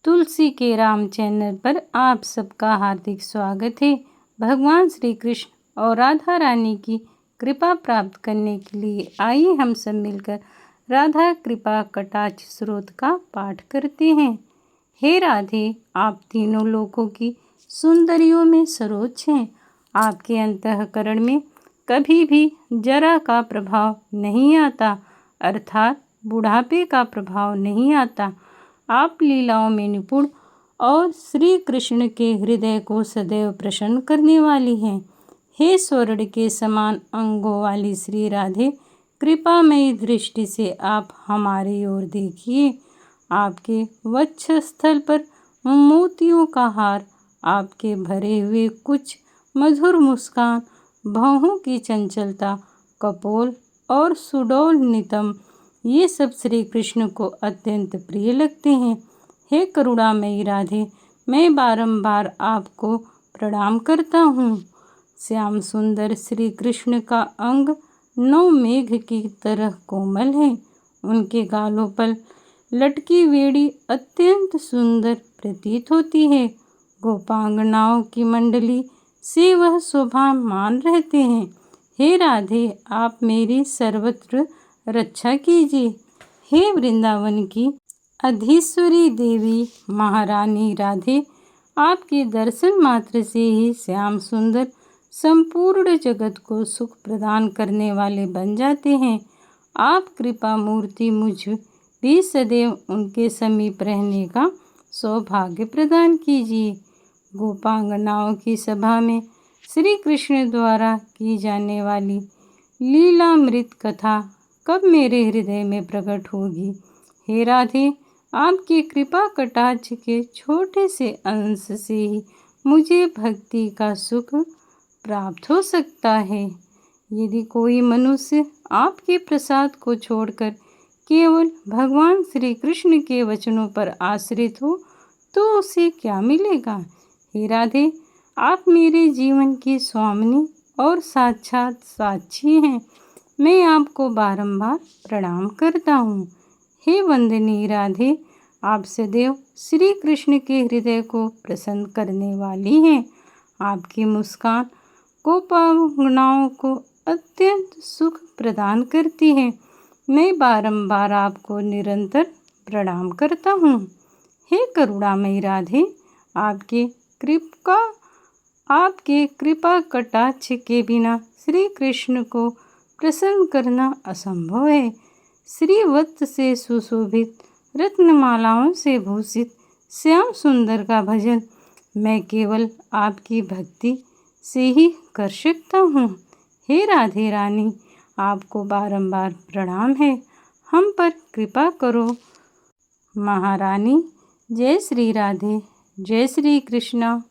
तुलसी के राम चैनल पर आप सबका हार्दिक स्वागत है। भगवान श्री कृष्ण और राधा रानी की कृपा प्राप्त करने के लिए आइए हम सब मिलकर राधा कृपा कटाक्ष स्रोत का पाठ करते हैं। हे राधे, आप तीनों लोकों की सुंदरियों में सर्वोच्च हैं। आपके अंतःकरण में कभी भी जरा का प्रभाव नहीं आता, अर्थात बुढ़ापे का प्रभाव नहीं आता। आप लीलाओं में निपुण और श्री कृष्ण के हृदय को सदैव प्रसन्न करने वाली हैं। हे स्वर्ण के समान अंगों वाली श्री राधे, कृपामयी दृष्टि से आप हमारी ओर देखिए। आपके वक्षस्थल पर मोतियों का हार, आपके भरे हुए कुछ मधुर मुस्कान, भौहों की चंचलता, कपोल और सुडौल नितंब, ये सब श्री कृष्ण को अत्यंत प्रिय लगते हैं। हे करुणामयी राधे, मैं बारंबार आपको प्रणाम करता हूँ। श्याम सुंदर श्री कृष्ण का अंग नौ मेघ की तरह कोमल है। उनके गालों पर लटकी वेड़ी अत्यंत सुंदर प्रतीत होती है। गोपांगनाओं की मंडली से वह शोभामान रहते हैं। हे राधे, आप मेरी सर्वत्र रक्षा कीजिए। हे वृंदावन की अधीश्वरी देवी महारानी राधे, आपके दर्शन मात्र से ही श्याम सुंदर संपूर्ण जगत को सुख प्रदान करने वाले बन जाते हैं। आप कृपा मूर्ति मुझ भी सदैव उनके समीप रहने का सौभाग्य प्रदान कीजिए। गोपांगनाओं की सभा में श्री कृष्ण द्वारा की जाने वाली लीलामृत कथा कब मेरे हृदय में प्रकट होगी। हे राधे, आपके कृपा कटाक्ष के छोटे से अंश से ही मुझे भक्ति का सुख प्राप्त हो सकता है। यदि कोई मनुष्य आपके प्रसाद को छोड़कर केवल भगवान श्री कृष्ण के वचनों पर आश्रित हो तो उसे क्या मिलेगा। हे राधे, आप मेरे जीवन की स्वामिनी और साक्षात साक्षी हैं। मैं आपको बारंबार प्रणाम करता हूँ। हे वंदनीय राधे, आप सदैव श्री कृष्ण के हृदय को प्रसन्न करने वाली हैं। आपकी मुस्कान गोपांगनाओं को अत्यंत सुख प्रदान करती है। मैं बारंबार आपको निरंतर प्रणाम करता हूँ। हे करुणामयी राधे, आपके कृपा कटाक्ष के बिना श्री कृष्ण को प्रसन्न करना असंभव है। श्रीवत्स से सुशोभित, रत्नमालाओं से भूषित श्याम सुंदर का भजन मैं केवल आपकी भक्ति से ही कर सकता हूँ। हे राधे रानी, आपको बारंबार प्रणाम है। हम पर कृपा करो। महारानी, जय श्री राधे, जय श्री कृष्णा।